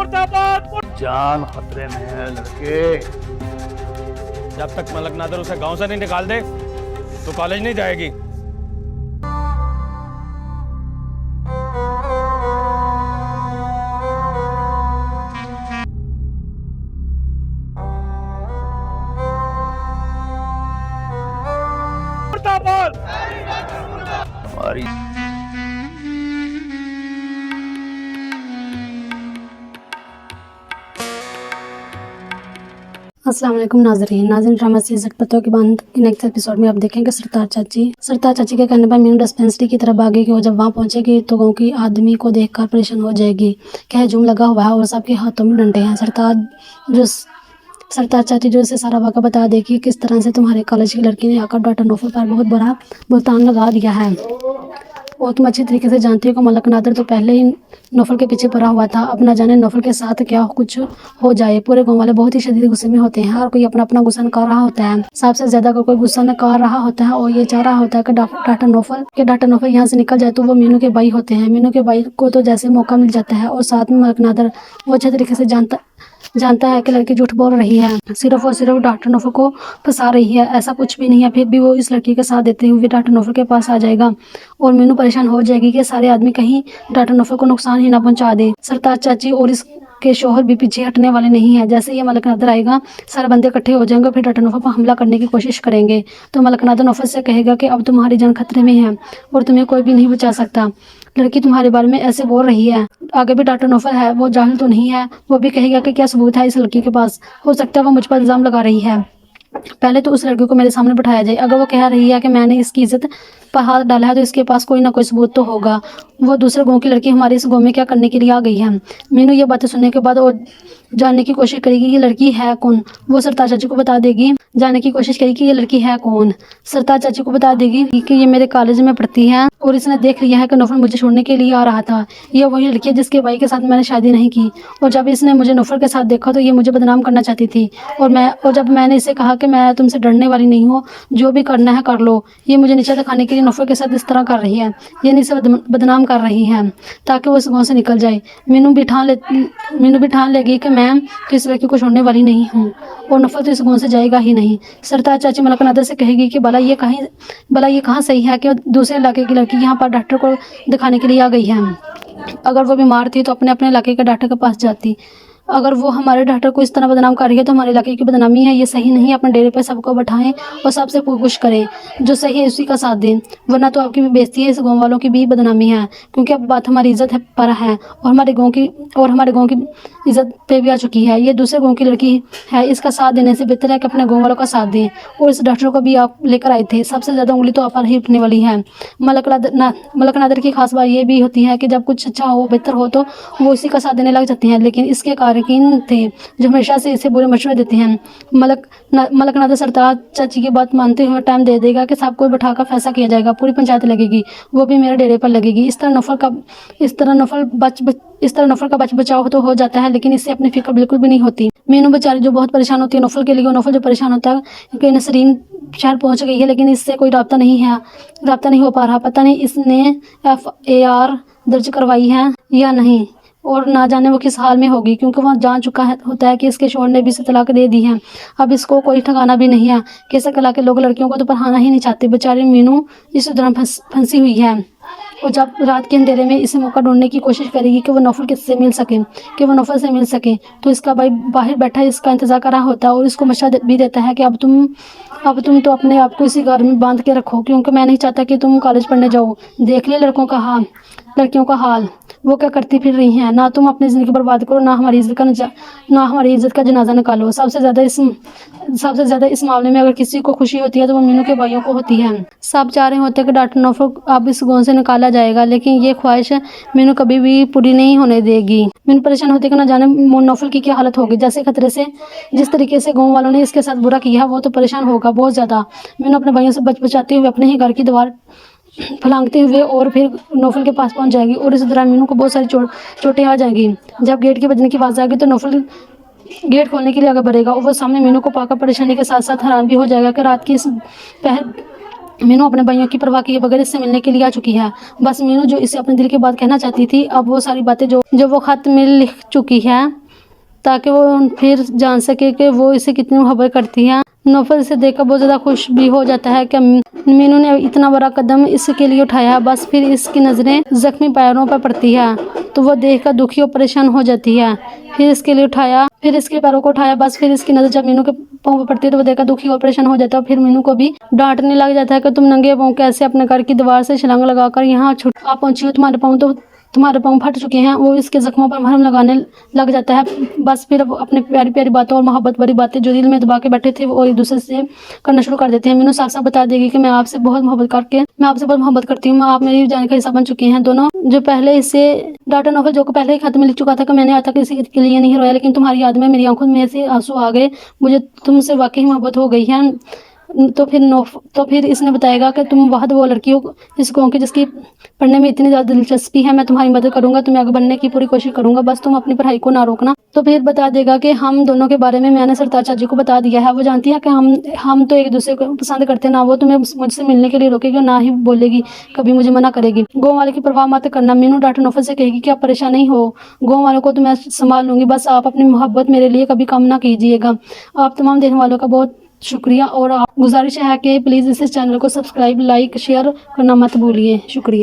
जान खतरे में है लड़के। जब तक मलक नादर उसे गांव से नहीं निकाल दे तो कॉलेज नहीं जाएगी। हमारी अस्सलाम वालेकुम नाज़रीन ड्रामा सीरीज़ पतों की बांध के नेक्स्ट एपिसोड में आप देखेंगे सरतार चाची के कहने पर मीनू डिस्पेंसरी की तरफ भागेगी और जब वहाँ पहुँचेगी तो गाँव की आदमी को देखकर परेशान हो जाएगी। क्या हजूम लगा हुआ है और सबके हाथों में डंडे हैं। सरतार चाची जो इसे सारा वाक़ा बता देगी किस तरह से तुम्हारे कॉलेज की लड़की ने आकर डॉक्टर नौफल पर बहुत बड़ा भुगतान लगा दिया है। और तुम अच्छी तरीके से जानती हो कि मलक नादर तो पहले ही नौफल के पीछे पड़ा हुआ था। अब ना जाने नौफल के साथ क्या कुछ हो जाए। पूरे गांव वाले बहुत ही शदीद गुस्से में होते हैं और कोई अपना अपना गुस्सा निकाल रहा होता है। सबसे ज्यादा अगर कोई गुस्सा निकाल रहा होता है और ये चाह रहा होता है कि डॉक्टर नौफल यहाँ से निकल जाए तो वो मीनू के भाई होते हैं। मीनू के भाई को तो जैसे मौका मिल जाता है और साथ में मलक नादर वो अच्छे तरीके से जानता है कि लड़की झूठ बोल रही है, सिर्फ और सिर्फ डॉक्टर नौफल को फंसा रही है। ऐसा कुछ भी नहीं है। फिर भी वो इस लड़की के साथ देते हुए डॉक्टर नौफल के पास आ जाएगा और मीनू परेशान हो जाएगी कि सारे आदमी कहीं डॉक्टर नौफल को नुकसान ही ना पहुंचा दे। सरताज चाची और इसके शोहर भी पीछे हटने वाले नहीं है। जैसे ये मलक नादर आएगा सारे बंदे इकट्ठे हो जाएंगे, फिर डॉक्टर नौफल पर हमला करने की कोशिश करेंगे। तो मलक नादर नौफल से कहेगा कि अब तुम्हारी जान खतरे में है और तुम्हें कोई भी नहीं बचा सकता। लड़की तुम्हारे बारे में ऐसे बोल रही है। आगे भी डॉक्टर नौफल है, वो जाहिल तो नहीं है। वो भी कहेगा कि क्या सबूत है इस लड़की के पास। हो सकता है वो मुझ पर इल्ज़ाम लगा रही है। पहले तो उस लड़की को मेरे सामने बिठाया जाए। अगर वो कह रही है कि मैंने इसकी इज्जत पर हाथ डाला है तो इसके पास कोई ना कोई सबूत तो होगा। वो दूसरे गाँव की लड़की हमारे इस गाँव में क्या करने के लिए आ गई है। मीनू ये बातें सुनने के बाद वो जानने की कोशिश करेगी कि लड़की है कौन। वो सरताज चाची को बता देगी, जानने की कोशिश करेगी कि ये लड़की है कौन। सरताज चाची को बता देगी कि ये मेरे कॉलेज में पढ़ती है और इसने देख लिया है कि नौफल मुझे छोड़ने के लिए आ रहा था। ये वही लड़की है जिसके भाई के साथ मैंने शादी नहीं की और जब इसने मुझे नौफल के साथ देखा तो ये मुझे बदनाम करना चाहती थी। और जब मैंने इसे कहा कि मैं तुमसे डरने वाली नहीं हूँ, जो भी करना है कर लो, ये मुझे नीचा दिखाने के लिए नौफल के साथ इस तरह कर रही है। ये नीचे बदनाम कर रही है ताकि वो इस गाँव से निकल जाए। मीनू भी ठान लेगी कि मैं तो इस लड़की को छोड़ने वाली नहीं हूँ और नौफल तो इस गाँव से जाएगा ही नहीं। सरताज चाची मलक नादर से कहेगी कि भला ये कहाँ सही है कि दूसरे इलाके की लड़की यहाँ पर डॉक्टर को दिखाने के लिए आ गई है। अगर वो बीमार थी तो अपने इलाके के डॉक्टर के पास जाती। अगर वो हमारे डॉक्टर को इस तरह बदनाम कर रही है तो हमारे इलाके की बदनामी है। ये सही नहीं है। अपने डेरे पर सबको बैठाएं और सबसे पूछ करें, जो सही है उसी का साथ दें, वरना तो आपकी भी बेइज्जती है, इस गाँव वालों की भी बदनामी है। क्योंकि अब बात हमारी इज्जत पर है और हमारे गाँव की इज्जत पे भी आ चुकी है। ये दूसरे गाँव की लड़की है, इसका साथ देने से बेहतर है कि अपने गाँव वालों का साथ दें। और इस डॉक्टर को भी आप लेकर आए थे। सबसे ज़्यादा उंगली तो आप पर ही उठने वाली है। मलक नादर की खास बात ये भी होती है कि जब कुछ अच्छा हो बेहतर हो तो वो इसी का साथ देने लग जाती हैं, लेकिन इसके कारकीन थे जो हमेशा से इसे बुरे मशवरे देते हैं। मलक नादर सरताज चाची की बात मानते हुए टाइम दे देगा कि सबको बैठाकर फैसला किया जाएगा। पूरी पंचायत लगेगी, वो भी मेरे डेरे पर लगेगी। इस तरह नौफल का बच बचाव तो हो जाता है, लेकिन इससे अपनी फिक्र बिल्कुल भी नहीं होती। मीनू बेचारी जो बहुत परेशान होती है नौफल के लिए, नौफल जो परेशान होता है कि नसरीन शहर पहुंच गई है लेकिन इससे कोई राब्ता नहीं हो पा रहा। पता नहीं इसने FAR दर्ज करवाई है या नहीं और ना जाने वो किस हाल में होगी, क्योंकि वह जान चुका होता है कि इसके शोहर ने भी इसे तलाक दे दी है। अब इसको कोई ठिकाना भी नहीं है। कैसे कला के लोग लड़कियों को तो पढ़ाना ही नहीं चाहते। बेचारी मीनू इस तरह फंसी हुई है और जब रात के अंधेरे में इसे मौका ढूंढने की कोशिश करेगी कि वो नौफल से मिल सके तो इसका भाई बाहर बैठा इसका इंतजार कर रहा होता है और इसको मशवरा भी देता है कि अब तुम तो अपने आप को इसी घर में बांध के रखो, क्योंकि मैं नहीं चाहता कि तुम कॉलेज पढ़ने जाओ। देख ले लड़कियों का हाल, वो क्या करती फिर रही हैं। ना तुम अपनी ज़िंदगी बर्बाद करो, ना हमारी इज्जत का जनाजा निकालो। सबसे ज़्यादा इस मामले में अगर किसी को खुशी होती है तो वो मीनू के भाइयों को होती है। सब चाह रहे होते हैं कि डॉक्टर नौफल अब इस गाँव से निकाला जाएगा, लेकिन ये ख्वाहिश मीनू कभी भी पूरी नहीं होने देगी। मीनू परेशान होती है कि ना जाने नौफल की क्या हालत होगी। जैसे खतरे से जिस तरीके से गाँव वालों ने इसके साथ बुरा किया वो तो परेशान होगा बहुत ज़्यादा। मीनू अपने भाइयों से बचाते हुए अपने ही घर की दीवार फलांगते हुए और फिर नौफल के पास पहुंच जाएगी और इस दौरान मीनू को बहुत सारी चोटें आ जाएंगी। जब गेट के बजने की आवाज़ आएगी तो नौफल गेट खोलने के लिए आगे बढ़ेगा और वो सामने मीनू को पाकर परेशानी के साथ साथ हैरान भी हो जाएगा कि मीनू अपने भाइयों की परवाह किए बगैर इससे मिलने के लिए आ चुकी है। बस मीनू जो इसे अपने दिल की बात कहना चाहती थी, अब वो सारी बातें जो वो खत में लिख चुकी है, ताकि वो फिर जान सके कि वो इसे कितनी मोहब्बत करती है। नौफल इसे देखकर बहुत ज़्यादा खुश भी हो जाता है कि मीनू ने इतना बड़ा कदम इसके लिए उठाया। बस फिर इसकी नज़रें जख्मी पैरों पर पड़ती है तो वो देखकर दुखी और परेशान हो जाती है। फिर इसके पैरों को उठाया। बस फिर इसकी नज़र जब मीनू के पाँव पर पड़ती है तो वो देखकर दुखी और परेशान हो जाता है। फिर मीनू को भी डांटने लग जाता है कि तुम नंगे पाँव कैसे अपने घर की दीवार से छलांग लगाकर यहाँ आ पहुंची हो, तुम्हारे पाँव फट चुके हैं। वो इसके जख्मों पर मरहम लगाने लग जाता है। बस फिर वो अपने प्यारी प्यारी बातों और मोहब्बत भरी बातें जो दिल में दबा के बैठे थे वो एक दूसरे से करना शुरू कर देते हैं। मीनू साफ साफ बता देगी कि मैं आपसे बहुत मोहब्बत करती हूँ, आप मेरी जान का हिस्सा बन चुकी हैं। दोनों जो पहले इसे डाटा नोफल जो को पहले ही खत में लिख चुका था कि मैंने आज तक किसी के लिए नहीं रोया, लेकिन तुम्हारी याद में मेरी आंखों में से आंसू आ गए, मुझे तुमसे वाकई मोहब्बत हो गई है। तो फिर इसने बताएगा कि तुम वह वो लड़की हो जिसको जिसकी पढ़ने में इतनी ज़्यादा दिलचस्पी है, मैं तुम्हारी मदद करूंगा, तुम्हें आगे बढ़ने की पूरी कोशिश करूंगा, बस तुम अपनी पढ़ाई को ना रोकना। तो फिर बता देगा कि हम दोनों के बारे में मैंने सरताज चाची को बता दिया है। वो जानती है कि हम तो एक दूसरे को पसंद करते, ना वो तुम्हें मुझसे मिलने के लिए रोकेगी और ना ही बोलेगी कभी मुझे मना करेगी। गाँव वाले की परवाह मत करना, मीनू डॉक्टर नौफल से कहेगी कि आप परेशान नहीं हो, गाँव वालों को तो मैं संभाल लूंगी, बस आप अपनी मोहब्बत मेरे लिए कभी कम ना कीजिएगा। आप तमाम देखने वालों का बहुत शुक्रिया और आप गुजारिश है कि प्लीज़ इस चैनल को सब्सक्राइब, लाइक, शेयर करना मत भूलिए। शुक्रिया।